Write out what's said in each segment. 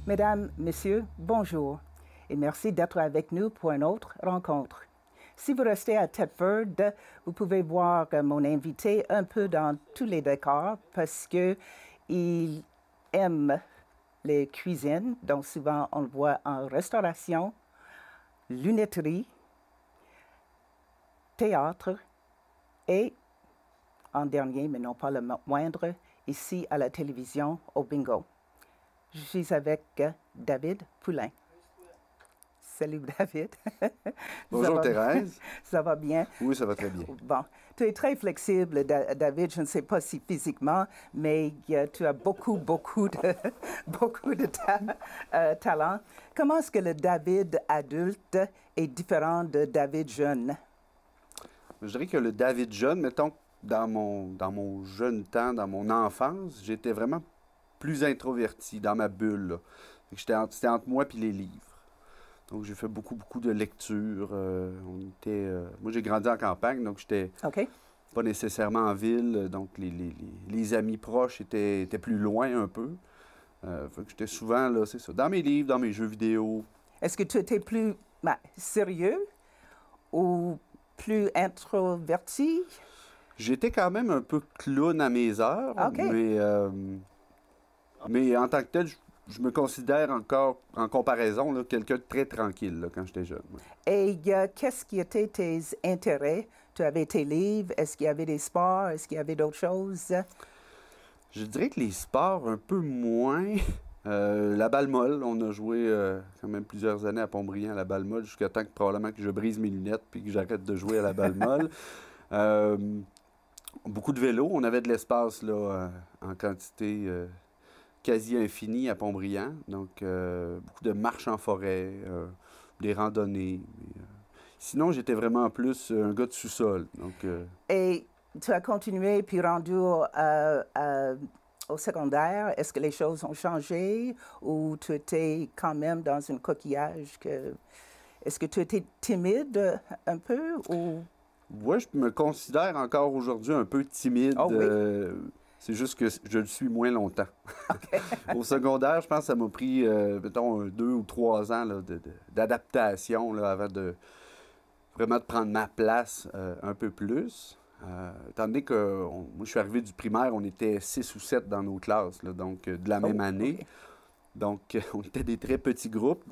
Mesdames, Messieurs, bonjour et merci d'être avec nous pour une autre rencontre. Si vous restez à Thetford, vous pouvez voir mon invité un peu dans tous les décors parce qu'il aime les cuisines, donc souvent on le voit en restauration, lunetterie, théâtre et, en dernier, mais non pas le moindre, ici à la télévision au bingo. Je suis avec David Poulin. Salut David. Bonjour Thérèse. Ça va bien? Oui, ça va très bien. Bon, tu es très flexible, David. Je ne sais pas si physiquement, mais tu as beaucoup de talent. Comment est-ce que le David adulte est différent de David jeune? Je dirais que le David jeune, mettons, dans mon jeune temps, dans mon enfance, j'étais vraiment plus introverti dans ma bulle. C'était entre moi et les livres. Donc, j'ai fait beaucoup de lectures. Moi, j'ai grandi en campagne, donc j'étais pas nécessairement en ville. Donc, les amis proches étaient plus loin un peu. Fait que j'étais souvent, là, c'est ça, dans mes livres, dans mes jeux vidéo. Est-ce que tu étais plus sérieux ou plus introverti? J'étais quand même un peu clown à mes heures, mais en tant que tel, je me considère encore, en comparaison, là, quelqu'un de très tranquille là, quand j'étais jeune. Ouais. Et qu'est-ce qui étaient tes intérêts? Tu avais tes livres, est-ce qu'il y avait des sports, est-ce qu'il y avait d'autres choses? Je dirais que les sports, un peu moins. La balle molle, on a joué quand même plusieurs années à Pont-Brillant à la balle molle, jusqu'à temps que probablement que je brise mes lunettes puis que j'arrête de jouer à la balle molle. Beaucoup de vélos, on avait de l'espace là en quantité quasi infinie à Pont-Brillant. Donc, beaucoup de marches en forêt, des randonnées. Sinon, j'étais vraiment plus un gars de sous-sol. Donc, Et tu as continué puis rendu au secondaire. Est-ce que les choses ont changé ou tu étais quand même dans un coquillage? Est-ce que tu étais timide un peu ou... Oui, je me considère encore aujourd'hui un peu timide. Oh, oui? C'est juste que je le suis moins longtemps. Okay. Au secondaire, je pense que ça m'a pris, mettons, 2 ou 3 ans d'adaptation avant de vraiment de prendre ma place un peu plus. Étant donné que moi, je suis arrivé du primaire, on était 6 ou 7 dans nos classes, là, donc de la même année. Okay. Donc, on était des très petits groupes.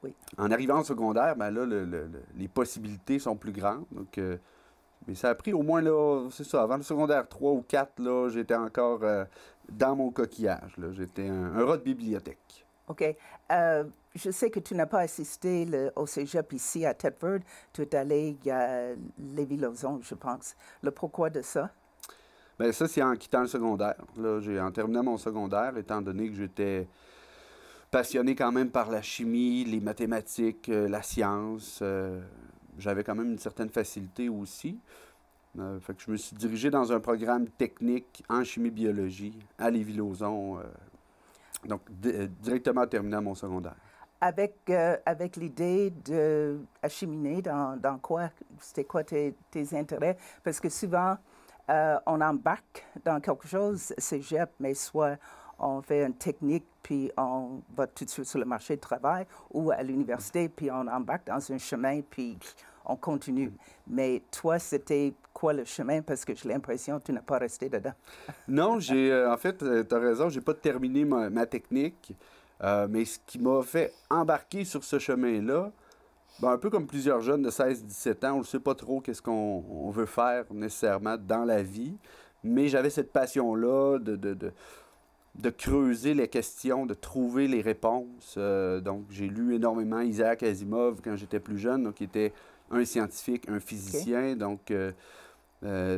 Oui. En arrivant au secondaire, ben là, les possibilités sont plus grandes. Donc, mais ça a pris au moins, là, c'est ça, avant le secondaire 3 ou 4, là, j'étais encore dans mon coquillage. J'étais un rat de bibliothèque. OK. Je sais que tu n'as pas assisté au cégep ici à Thetford. Tu es allé à Lévis-Lauzon, je pense. Le pourquoi de ça? Bien, ça, c'est en quittant le secondaire. Là, en terminant mon secondaire, étant donné que j'étais passionné quand même par la chimie, les mathématiques, la science. J'avais quand même une certaine facilité aussi. Fait que je me suis dirigé dans un programme technique en chimie-biologie à Lévis-Lauzon, donc directement terminant mon secondaire. Avec l'idée d'acheminer dans quoi? C'était quoi tes intérêts? Parce que souvent, on embarque dans quelque chose, cégep, mais soit on fait une technique, puis on va tout de suite sur le marché du travail, ou à l'université, puis on embarque dans un chemin, puis on continue. Mais toi, c'était quoi le chemin? Parce que j'ai l'impression que tu n'as pas resté dedans. Non, en fait, tu as raison, j'ai pas terminé ma technique, mais ce qui m'a fait embarquer sur ce chemin-là, ben, un peu comme plusieurs jeunes de 16-17 ans, on ne sait pas trop qu'est-ce qu'on veut faire nécessairement dans la vie, mais j'avais cette passion-là de creuser les questions, de trouver les réponses. Donc, j'ai lu énormément Isaac Asimov quand j'étais plus jeune, donc qui était un scientifique, un physicien, okay. Donc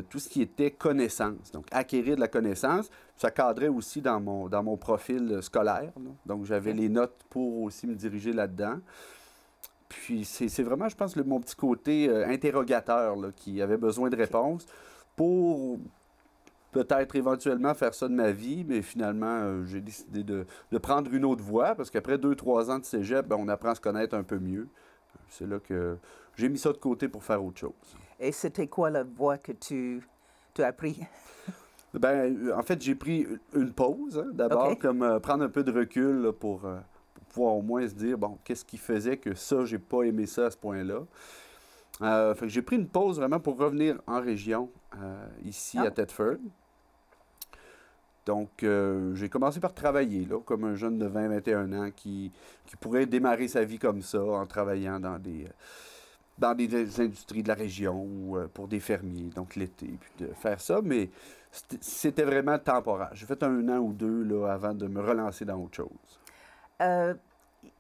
tout ce qui était connaissance, donc acquérir de la connaissance, ça cadrait aussi dans mon profil scolaire, là. Donc, j'avais les notes pour aussi me diriger là-dedans. Puis, c'est vraiment, je pense, mon petit côté interrogateur là, qui avait besoin de réponses pour peut-être éventuellement faire ça de ma vie, mais finalement, j'ai décidé de prendre une autre voie, parce qu'après 2-3 ans de cégep, ben, on apprend à se connaître un peu mieux. C'est là que j'ai mis ça de côté pour faire autre chose. Et c'était quoi la voie que tu as pris? Ben, en fait, j'ai pris une pause, hein, d'abord, comme prendre un peu de recul là, pour pouvoir au moins se dire, bon, qu'est-ce qui faisait que ça, j'ai pas aimé ça à ce point-là. Fait que j'ai pris une pause vraiment pour revenir en région, ici à Thetford. Donc, j'ai commencé par travailler, là, comme un jeune de 20-21 ans qui pourrait démarrer sa vie comme ça, en travaillant dans des industries de la région ou pour des fermiers, donc l'été, puis de faire ça. Mais c'était vraiment temporaire. J'ai fait 1 an ou 2 là, avant de me relancer dans autre chose.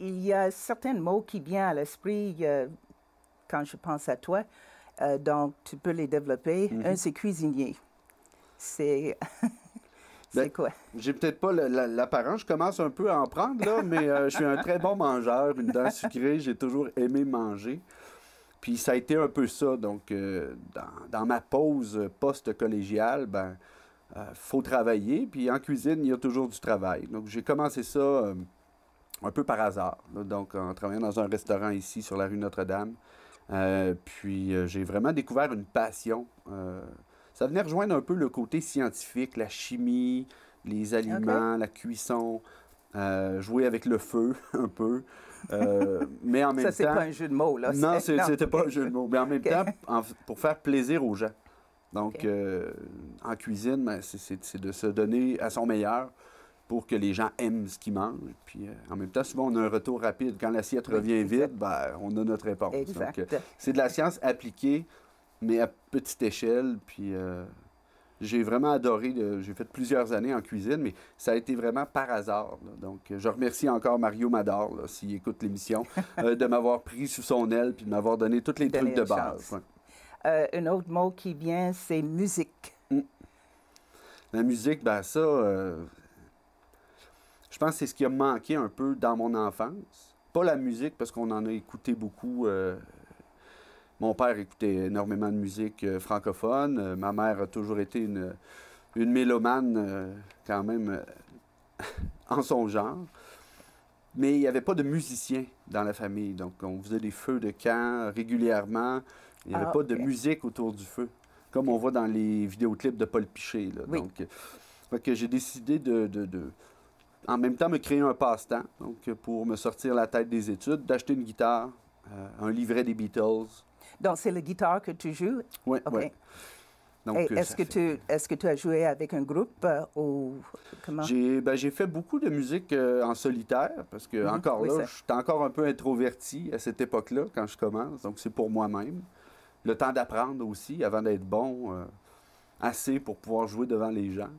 Il y a certains mots qui viennent à l'esprit quand je pense à toi, donc tu peux les développer. Un, c'est cuisinier. C'est c'est quoi? J'ai peut-être pas l'apparence, je commence un peu à en prendre, là, mais je suis un très bon mangeur, une dent sucrée, j'ai toujours aimé manger. Puis ça a été un peu ça, donc dans ma pause post-collégiale, faut travailler, puis en cuisine, il y a toujours du travail. Donc j'ai commencé ça un peu par hasard, là, donc en travaillant dans un restaurant ici sur la rue Notre-Dame. Puis j'ai vraiment découvert une passion. Ça venait rejoindre un peu le côté scientifique, la chimie, les aliments, la cuisson, jouer avec le feu un peu. Mais en même temps... Ça, c'est pas un jeu de mots, là. Non, c'était pas un jeu de mots. Mais en même temps, pour faire plaisir aux gens. Donc, en cuisine, c'est de se donner à son meilleur pour que les gens aiment ce qu'ils mangent. Puis, en même temps, souvent, on a un retour rapide. Quand l'assiette revient vide, on a notre réponse. Exact. Donc, c'est de la science appliquée, mais à petite échelle. Puis, j'ai vraiment adoré. J'ai fait plusieurs années en cuisine, mais ça a été vraiment par hasard, là. Donc, je remercie encore Mario Mador, là, s'il écoute l'émission, de m'avoir pris sous son aile puis de m'avoir donné tous les trucs de base. Ouais. Un autre mot qui vient, c'est musique. La musique, ça, je pense que c'est ce qui a manqué un peu dans mon enfance. Pas la musique, parce qu'on en a écouté beaucoup. Mon père écoutait énormément de musique francophone. Ma mère a toujours été une mélomane quand même en son genre. Mais il n'y avait pas de musicien dans la famille. Donc, on faisait des feux de camp régulièrement. Il n'y avait pas de musique autour du feu, comme on voit dans les vidéoclips de Paul Piché, là. Oui. Donc, fait que j'ai décidé en même temps, me créer un passe-temps. Donc, pour me sortir la tête des études, d'acheter une guitare, un livret des Beatles. Donc, c'est la guitare que tu joues? Oui, OK. oui. Donc, est-ce que tu as joué avec un groupe ou comment? J'ai fait beaucoup de musique en solitaire parce que encore là, je suis encore un peu introverti à cette époque-là quand je commence. Donc, c'est pour moi-même. Le temps d'apprendre aussi avant d'être bon assez pour pouvoir jouer devant les gens.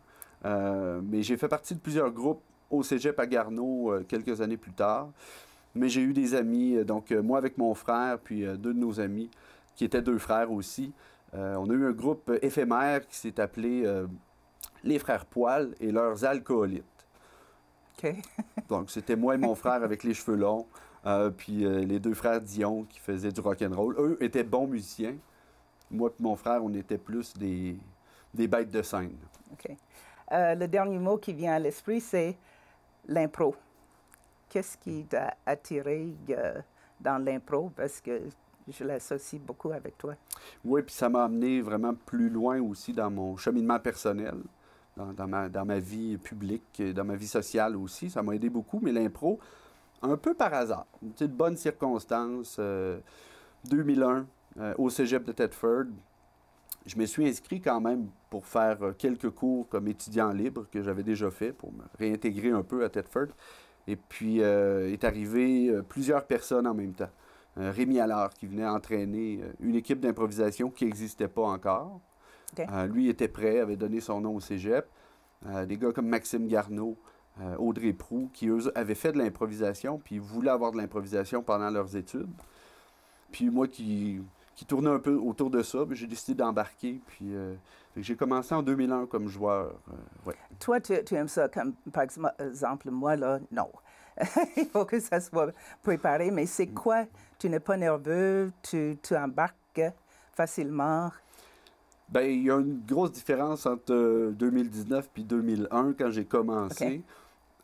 Mais j'ai fait partie de plusieurs groupes au Cégep à Garneau quelques années plus tard. Mais j'ai eu des amis, donc moi avec mon frère, puis 2 de nos amis, qui étaient 2 frères aussi. On a eu un groupe éphémère qui s'est appelé Les Frères Poil et leurs alcoolites. OK. Donc c'était moi et mon frère avec les cheveux longs, puis les 2 frères Dion qui faisaient du rock'n'roll. Eux étaient bons musiciens. Moi et mon frère, on était plus des bêtes de scène. OK. Le dernier mot qui vient à l'esprit, c'est l'impro. Qu'est-ce qui t'a attiré dans l'impro? Parce que je l'associe beaucoup avec toi. Oui, puis ça m'a amené vraiment plus loin aussi dans mon cheminement personnel, dans ma vie publique, dans ma vie sociale aussi. Ça m'a aidé beaucoup, mais l'impro, un peu par hasard. Une petite bonne circonstance. 2001, au Cégep de Thetford, je me suis inscrit quand même pour faire quelques cours comme étudiant libre que j'avais déjà fait pour me réintégrer un peu à Thetford. Et puis, est arrivé plusieurs personnes en même temps. Rémi Allard qui venait entraîner une équipe d'improvisation qui n'existait pas encore. Okay. Lui était prêt, avait donné son nom au cégep. Des gars comme Maxime Garneau, Audrey Proulx, qui eux avaient fait de l'improvisation, puis voulaient avoir de l'improvisation pendant leurs études. Puis moi qui tournais un peu autour de ça, j'ai décidé d'embarquer. Puis j'ai commencé en 2001 comme joueur. Ouais. Toi, tu aimes ça, comme par exemple, moi, là, non. Il faut que ça soit préparé, mais c'est quoi? Tu n'es pas nerveux, tu embarques facilement? Bien, il y a une grosse différence entre 2019 et 2001 quand j'ai commencé. Okay.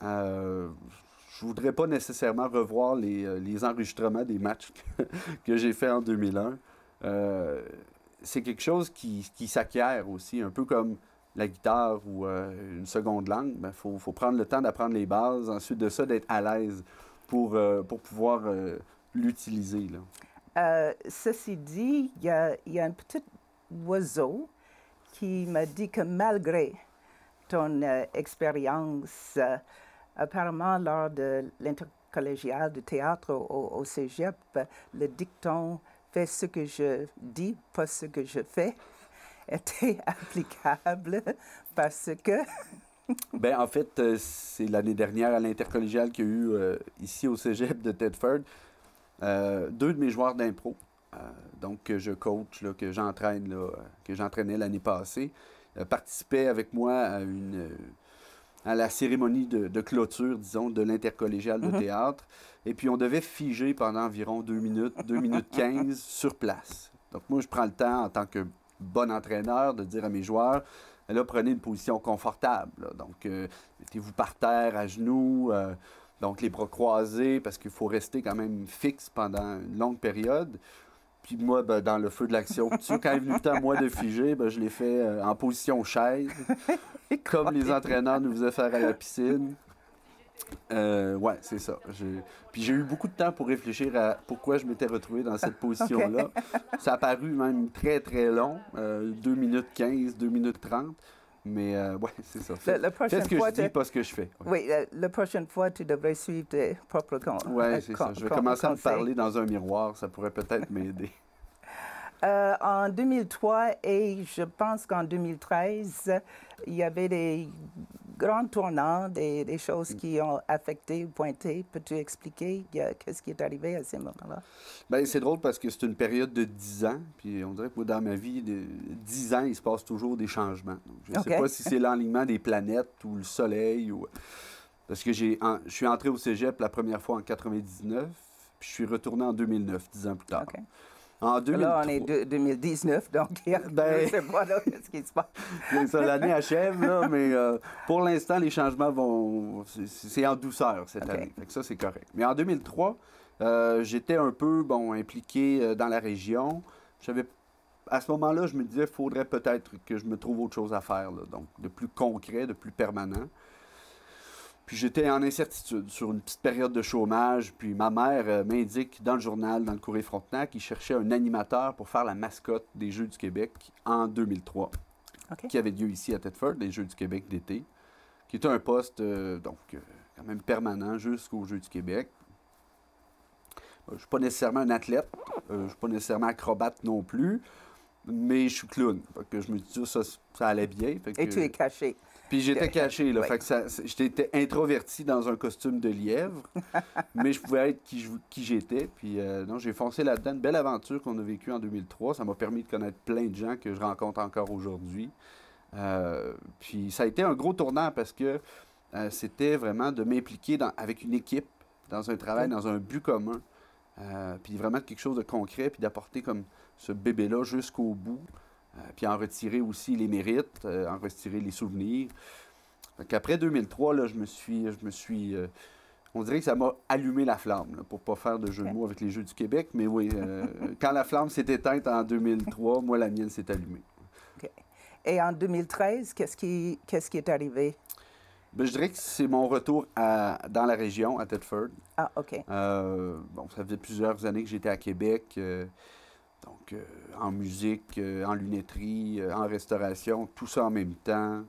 Je voudrais pas nécessairement revoir les enregistrements des matchs que j'ai fait en 2001. C'est quelque chose qui s'acquiert aussi, un peu comme la guitare ou une seconde langue. Il faut prendre le temps d'apprendre les bases, ensuite de ça, d'être à l'aise pour pouvoir l'utiliser, là. Ceci dit, il y a un petit oiseau qui m'a dit que malgré ton expérience, apparemment lors de l'intercollégial de théâtre au Cégep, le dicton « fais ce que je dis, pas ce que je fais » était applicable parce que... Bien, en fait, c'est l'année dernière à l'intercollégial qu'il y a eu ici au Cégep de Thetford. Deux de mes joueurs d'impro, donc que je coach, là, que j'entraîne, là, que j'entraînais l'année passée, participaient avec moi à la cérémonie de clôture, disons, de l'intercollégial de théâtre. Et puis, on devait figer pendant environ 2 minutes, 2 minutes 15 sur place. Donc, moi, je prends le temps, en tant que bon entraîneur, de dire à mes joueurs, là, prenez une position confortable. Là. Donc, mettez-vous par terre, à genoux, donc les bras croisés, parce qu'il faut rester quand même fixe pendant une longue période. Puis moi, ben, dans le feu de l'action, quand est venu le temps, moi, de figer, ben, je l'ai fait en position chaise, comme les entraîneurs nous faisaient faire à la piscine. Ouais, c'est ça. Puis j'ai eu beaucoup de temps pour réfléchir à pourquoi je m'étais retrouvé dans cette position-là. Ça a paru même très, très long, 2 minutes 15, 2 minutes 30. Mais ouais, c'est ça. Fais ce que je dis, pas ce que je fais. Ouais. Oui, la prochaine fois, tu devrais suivre tes propres conseils. Oui, c'est ça. Je vais commencer à me parler dans un miroir. Ça pourrait peut-être m'aider. En 2003 et je pense qu'en 2013, il y avait des grands tournants, des choses qui ont affecté ou pointé. Peux-tu expliquer qu'est-ce qui est arrivé à ces moments-là? Bien, c'est drôle parce que c'est une période de 10 ans. Puis on dirait que moi, dans ma vie, de 10 ans, il se passe toujours des changements. Donc, je ne sais pas si c'est l'alignement des planètes ou le soleil. Parce que je suis entré au Cégep la première fois en 99, puis je suis retourné en 2009, 10 ans plus tard. Okay. En 2003, là, on est 2019, donc je ne sais pas là, ce qui se passe. Ça, l'année achève, là, mais pour l'instant, les changements vont... C'est en douceur cette année. Fait que ça, c'est correct. Mais en 2003, j'étais un peu impliqué dans la région. À ce moment-là, je me disais, il faudrait peut-être que je me trouve autre chose à faire, là, donc de plus concret, de plus permanent. Puis j'étais en incertitude sur une petite période de chômage. Puis ma mère m'indique dans le journal, dans le Courrier Frontenac, qu'il cherchait un animateur pour faire la mascotte des Jeux du Québec en 2003, qui avait lieu ici à Thetford, les Jeux du Québec d'été, qui était un poste quand même permanent jusqu'aux Jeux du Québec. Je ne suis pas nécessairement un athlète, je ne suis pas nécessairement acrobate non plus, mais je suis clown. Fait que je me dis ça allait bien. Fait que, et tu es caché. Puis j'étais caché, là. Oui. Fait que j'étais introverti dans un costume de lièvre, mais je pouvais être qui j'étais. Puis non, j'ai foncé là-dedans. Une belle aventure qu'on a vécue en 2003. Ça m'a permis de connaître plein de gens que je rencontre encore aujourd'hui. Puis ça a été un gros tournant parce que c'était vraiment de m'impliquer avec une équipe, dans un travail, dans un but commun. Puis vraiment quelque chose de concret, puis d'apporter comme ce bébé-là jusqu'au bout. Puis en retirer aussi les mérites, en retirer les souvenirs. Après 2003, là, je me suis on dirait que ça m'a allumé la flamme, là, pour ne pas faire de jeu de mots avec les Jeux du Québec. Mais oui, quand la flamme s'est éteinte en 2003, moi, la mienne s'est allumée. Okay. Et en 2013, qu'est-ce qui est arrivé? Bien, je dirais que c'est mon retour dans la région, à Thetford. Ah, OK. Bon, ça faisait plusieurs années que j'étais à Québec. Donc, en musique, en lunetterie, en restauration, tout ça en même temps.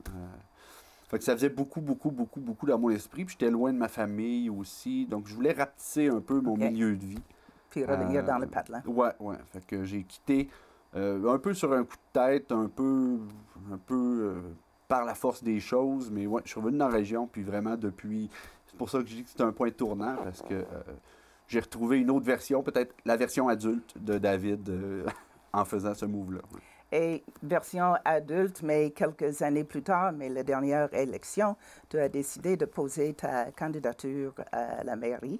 Fait que ça faisait beaucoup dans mon esprit. Puis j'étais loin de ma famille aussi. Donc, je voulais rapetisser un peu mon milieu de vie. Puis revenir dans le patelin. Ouais. Fait que j'ai quitté un peu sur un coup de tête, un peu par la force des choses. Mais ouais, je suis revenu dans la région. Puis vraiment, depuis... C'est pour ça que je dis que c'est un point tournant. Parce que... j'ai retrouvé une autre version, peut-être la version adulte de David en faisant ce move-là. Et version adulte, mais quelques années plus tard, mais la dernière élection, tu as décidé de poser ta candidature à la mairie.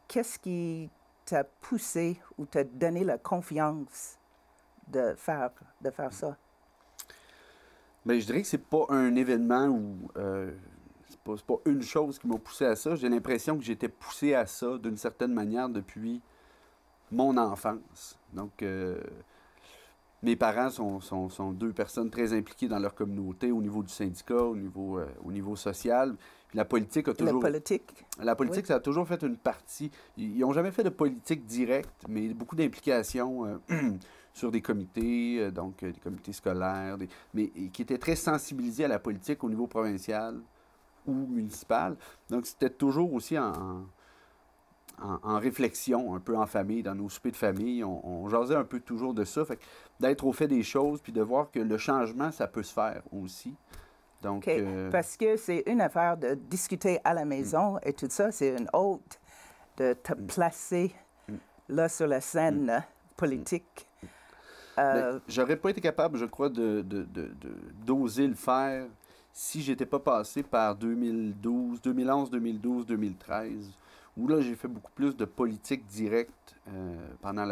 Qu'est-ce qui t'a poussé ou t'a donné la confiance de faire ça? Bien, je dirais que c'est pas un événement où... c'est pas une chose qui m'a poussé à ça. J'ai l'impression que j'étais poussé à ça d'une certaine manière depuis mon enfance. Donc, Mes parents sont deux personnes très impliquées dans leur communauté, au niveau du syndicat, au niveau social. Puis la politique a toujours... La politique, oui. ça a toujours fait une partie. Ils n'ont jamais fait de politique directe, mais beaucoup d'implications sur des comités, donc des comités scolaires, mais qui étaient très sensibilisés à la politique au niveau provincial ou municipal. Donc, c'était toujours aussi en réflexion, un peu en famille, dans nos soupers de famille. On jasait un peu toujours de ça. Fait que d'être au fait des choses, puis de voir que le changement, ça peut se faire aussi. Donc, parce que c'est une affaire de discuter à la maison et tout ça, c'est une autre de te placer là sur la scène politique. J'aurais pas été capable, je crois, d'oser le faire si j'étais pas passé par 2011, 2012, 2013, où là, j'ai fait beaucoup plus de politique directe pendant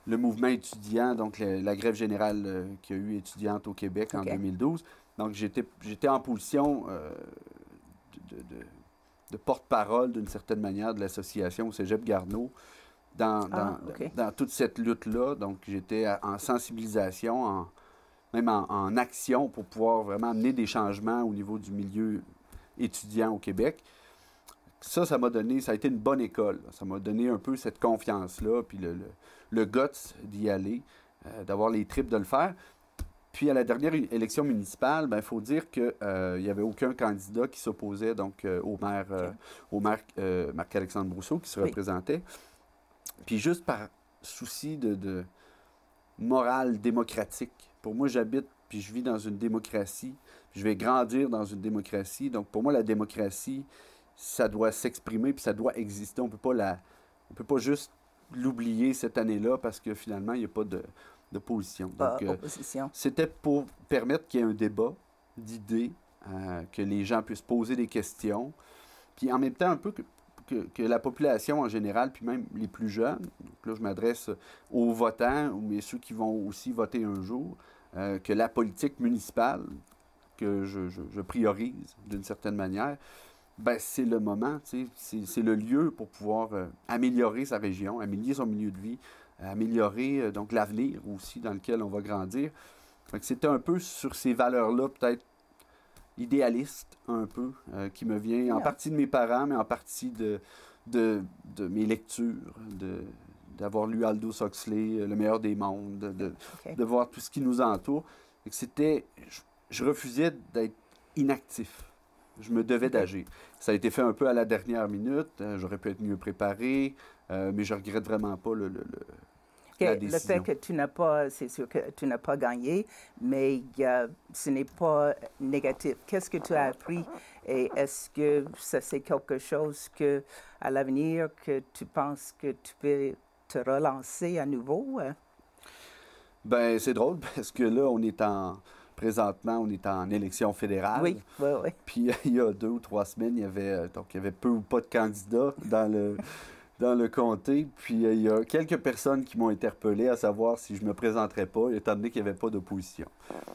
le mouvement étudiant, donc la grève générale qu'il y a eu étudiante au Québec en 2012. Donc, j'étais en position de porte-parole, d'une certaine manière, de l'association au Cégep Garneau dans toute cette lutte-là. Donc, j'étais en sensibilisation, même en action pour pouvoir vraiment amener des changements au niveau du milieu étudiant au Québec. Ça a été une bonne école. Ça m'a donné un peu cette confiance-là, puis le guts d'y aller, d'avoir les tripes de le faire. Puis à la dernière élection municipale, il faut dire qu'il n'y avait aucun candidat qui s'opposait donc au maire Marc-Alexandre Brousseau qui se représentait. Puis juste par souci de morale démocratique. Pour moi, j'habite puis je vis dans une démocratie. Je vais grandir dans une démocratie. Donc pour moi, la démocratie, ça doit s'exprimer puis ça doit exister. On peut pas juste l'oublier cette année-là parce que finalement, il n'y a pas d'opposition. Donc, c'était pour permettre qu'il y ait un débat d'idées, que les gens puissent poser des questions, puis en même temps un peu que la population en général, puis même les plus jeunes, donc là je m'adresse aux votants, mais ceux qui vont aussi voter un jour, que la politique municipale, que je priorise d'une certaine manière, c'est le moment, c'est le lieu pour pouvoir améliorer sa région, améliorer son milieu de vie, améliorer donc l'avenir aussi dans lequel on va grandir. C'était un peu sur ces valeurs-là, peut-être idéalistes un peu, qui me vient en partie de mes parents, mais en partie de mes lectures, d'avoir lu Aldous Huxley, Le meilleur des mondes, de voir tout ce qui nous entoure. Je refusais d'être inactif. Je me devais d'agir. Ça a été fait un peu à la dernière minute. J'aurais pu être mieux préparé, mais je regrette vraiment pas la décision. Le fait que tu n'as pas, c'est sûr que tu n'as pas gagné, mais ce n'est pas négatif. Qu'est-ce que tu as appris et est-ce que ça c'est quelque chose que à l'avenir que tu penses que tu peux te relancer à nouveau? C'est drôle parce que là, présentement, on est en élection fédérale. Oui. Puis il y a 2 ou 3 semaines, il y avait peu ou pas de candidats dans le comté. Puis il y a quelques personnes qui m'ont interpellé à savoir si je me présenterais pas, étant donné qu'il n'y avait pas d'opposition.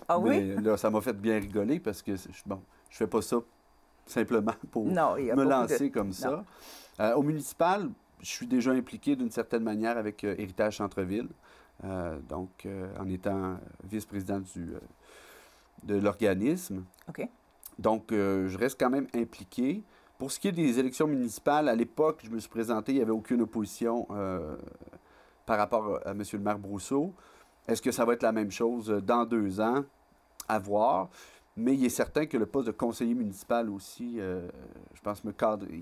Ah oui? Mais là, ça m'a fait bien rigoler parce que je fais pas ça simplement pour me lancer comme ça. Au municipal, je suis déjà impliqué d'une certaine manière avec Héritage Centre-Ville. Donc, en étant vice-président de l'organisme. OK. Donc, je reste quand même impliqué. Pour ce qui est des élections municipales, à l'époque, je me suis présenté, il n'y avait aucune opposition par rapport à M. le maire Brousseau. Est-ce que ça va être la même chose dans 2 ans? À voir. Mais il est certain que le poste de conseiller municipal aussi, je pense,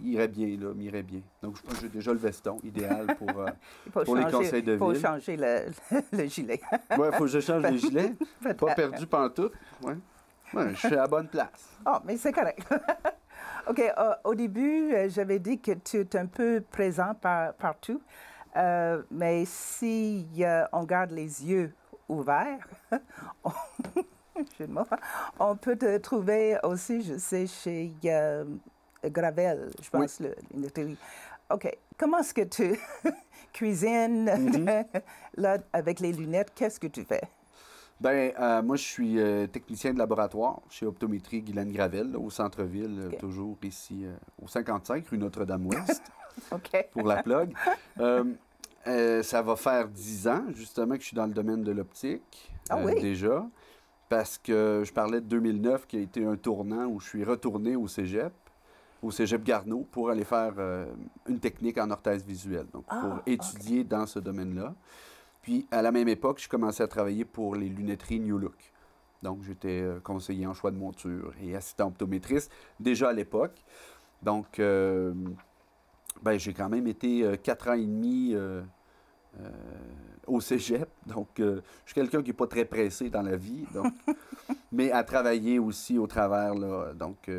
irait bien. Donc, je pense que j'ai déjà le veston idéal pour les conseils de ville. Il faut changer le gilet. Oui, il faut que je change le gilet. Pas perdu pantoute. Ouais, je suis à la bonne place. Oh, mais c'est correct. OK. Au début, j'avais dit que tu es un peu présent partout. Mais si on garde les yeux ouverts, on peut te trouver aussi, je sais, chez Gravel, je pense, oui. OK. Comment est-ce que tu cuisines là, avec les lunettes? Qu'est-ce que tu fais? Moi, je suis technicien de laboratoire chez Optométrie Guylaine Gravel, là, au centre-ville, toujours ici, au 55, rue Notre-Dame-Ouest, OK. pour la plug. Ça va faire 10 ans, justement, que je suis dans le domaine de l'optique, Ah oui? déjà, parce que je parlais de 2009, qui a été un tournant où je suis retourné au Cégep Garneau, pour aller faire une technique en orthèse visuelle, donc pour Ah, étudier dans ce domaine-là. Puis, à la même époque, je commençais à travailler pour les lunetteries New Look. Donc, j'étais conseiller en choix de monture et assistant optométriste, déjà à l'époque. Donc, ben, j'ai quand même été 4 ans et demi au cégep. Donc, je suis quelqu'un qui n'est pas très pressé dans la vie. Donc, mais à travailler aussi au travers, là, donc,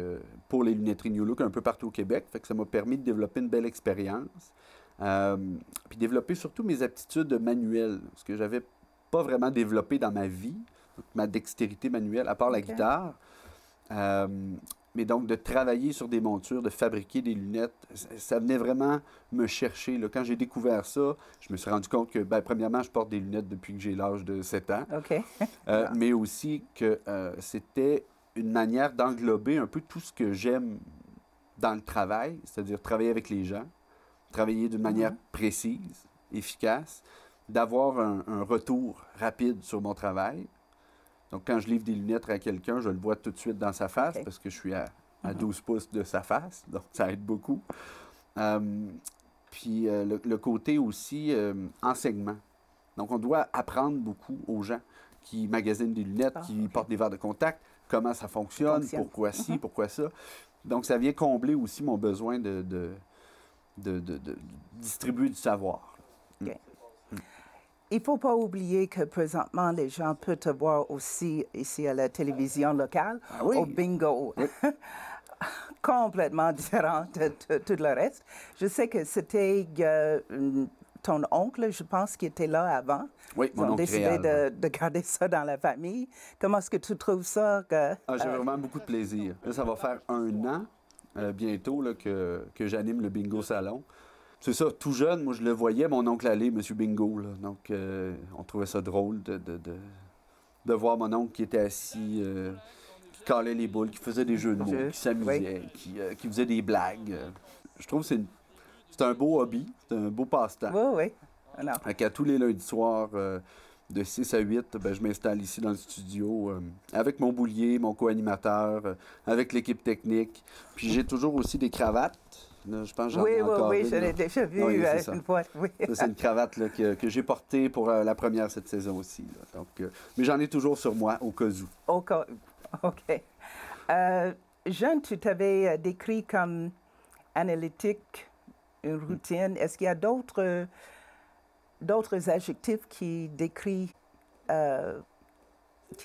pour les lunetteries New Look un peu partout au Québec. Fait que ça m'a permis de développer une belle expérience. Puis développer surtout mes aptitudes manuelles, ce que j'avais pas vraiment développé dans ma vie, donc ma dextérité manuelle, à part la OK. guitare. Euh, mais donc, de travailler sur des montures, de fabriquer des lunettes, ça venait vraiment me chercher, là. Quand j'ai découvert ça, je me suis rendu compte que, ben, premièrement, je porte des lunettes depuis que j'ai l'âge de 7 ans, OK. mais aussi que c'était une manière d'englober un peu tout ce que j'aime dans le travail, c'est-à-dire travailler avec les gens, travailler d'une manière précise, efficace, d'avoir un retour rapide sur mon travail. Donc, quand je livre des lunettes à quelqu'un, je le vois tout de suite dans sa face OK. parce que je suis à 12 pouces de sa face. Donc, ça aide beaucoup. Euh, Puis, le côté aussi enseignement. Donc, on doit apprendre beaucoup aux gens qui magasinent des lunettes, qui portent des verres de contact, comment ça fonctionne, pourquoi ci, pourquoi ça. Donc, ça vient combler aussi mon besoin de distribuer du savoir. OK. Il ne faut pas oublier que présentement, les gens peuvent te voir aussi ici à la télévision locale, Ah oui? au bingo. Complètement différent de tout le reste. Je sais que c'était ton oncle, je pense, qui était là avant. Oui, Ils mon ont oncle décidé Réal. de garder ça dans la famille. Comment est-ce que tu trouves ça? J'ai vraiment beaucoup de plaisir. Là, ça va faire 1 an bientôt là, que j'anime le Bingo Salon. C'est ça, tout jeune, moi je le voyais, mon oncle aller, M. Bingo. Là. Donc, on trouvait ça drôle de voir mon oncle qui était assis, qui calait les boules, qui faisait des jeux de mots, qui s'amusait, qui faisait des blagues. Je trouve que c'est un beau hobby, c'est un beau passe-temps. Oui, oui. Non. Fait qu'à tous les lundis soirs, de 6 à 8, ben, je m'installe ici dans le studio avec mon boulier, mon co-animateur, avec l'équipe technique. Puis j'ai toujours aussi des cravates. Là, je pense que j'en ai encore Oui, une, je l'ai là. déjà vu Oui, c'est ça. une fois. Oui. Ça, c'est une cravate là, que j'ai portée pour la première cette saison aussi. Là. Donc, mais j'en ai toujours sur moi, au cas où. OK. Jeune, tu t'avais décrit comme analytique, une routine. Est-ce qu'il y a d'autres adjectifs qui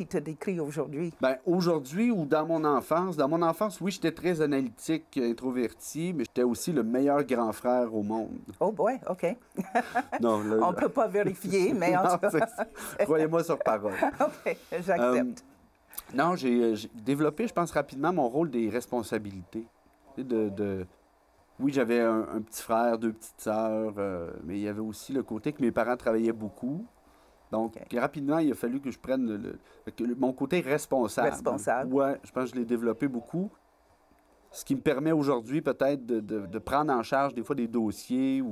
te décrit aujourd'hui? Bien, aujourd'hui ou dans mon enfance, oui, j'étais très analytique, introverti, mais j'étais aussi le meilleur grand frère au monde. Oh boy, OK. Non, là, On ne peut pas vérifier, mais en non, tout cas... croyez-moi sur parole. OK, j'accepte. Non, j'ai développé, je pense, rapidement mon rôle des responsabilités. Tu sais, oui, j'avais un petit frère, 2 petites sœurs, mais il y avait aussi le côté que mes parents travaillaient beaucoup. Donc, rapidement, il a fallu que je prenne mon côté responsable. Responsable. Oui, je pense que je l'ai développé beaucoup. Ce qui me permet aujourd'hui peut-être de prendre en charge des fois des dossiers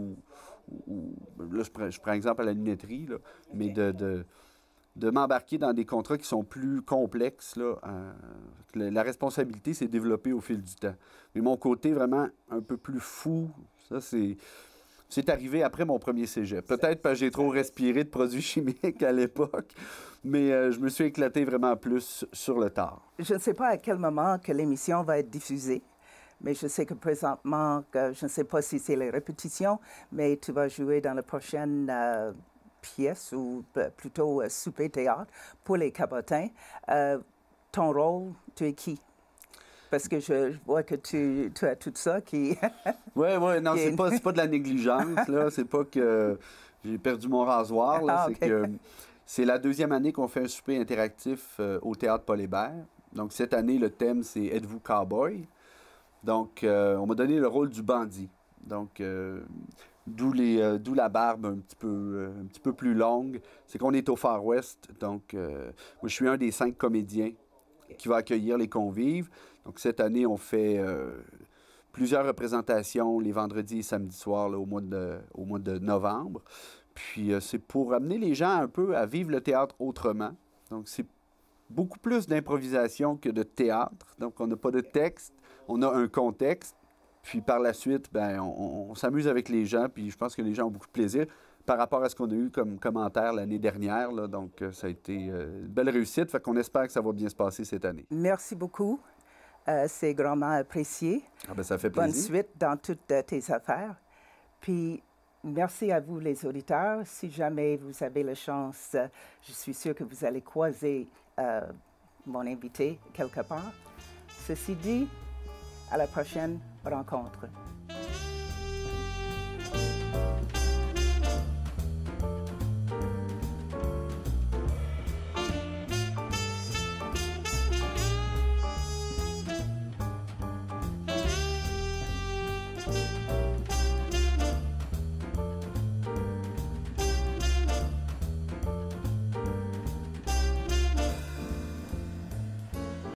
là, je prends exemple à la lunetterie, là, mais de m'embarquer dans des contrats qui sont plus complexes. Là, la responsabilité s'est développée au fil du temps. Mais mon côté vraiment un peu plus fou, ça, c'est arrivé après mon premier cégep. Peut-être parce que j'ai trop respiré de produits chimiques à l'époque, mais je me suis éclaté vraiment plus sur le tard. Je ne sais pas à quel moment que l'émission va être diffusée, mais je sais que présentement, je ne sais pas si c'est les répétitions, mais tu vas jouer dans la prochaine pièce, ou plutôt souper théâtre, pour les Cabotins. Ton rôle, tu es qui? Parce que je vois que tu as tout ça qui... Oui, non, c'est pas de la négligence, là. C'est pas que j'ai perdu mon rasoir, là. C'est que c'est la 2e année qu'on fait un souper interactif au Théâtre Paul Hébert. Donc, cette année, le thème, c'est « Êtes-vous cowboy? » Donc, on m'a donné le rôle du bandit. Donc, d'où la barbe un petit peu plus longue. C'est qu'on est au Far West. Donc, moi, je suis un des 5 comédiens qui va accueillir les convives. Donc, cette année, on fait plusieurs représentations les vendredis et samedis soirs là, au mois de novembre. Puis c'est pour amener les gens un peu à vivre le théâtre autrement. Donc c'est beaucoup plus d'improvisation que de théâtre. Donc on n'a pas de texte, on a un contexte. Puis par la suite, ben, on s'amuse avec les gens, puis je pense que les gens ont beaucoup de plaisir par rapport à ce qu'on a eu comme commentaire l'année dernière. Là. Donc ça a été une belle réussite, fait qu'on espère que ça va bien se passer cette année. Merci beaucoup. C'est grandement apprécié. Ah ben, ça fait plaisir. Bonne suite dans toutes tes affaires. Puis, merci à vous, les auditeurs. Si jamais vous avez la chance, je suis sûre que vous allez croiser mon invité quelque part. Ceci dit, à la prochaine rencontre.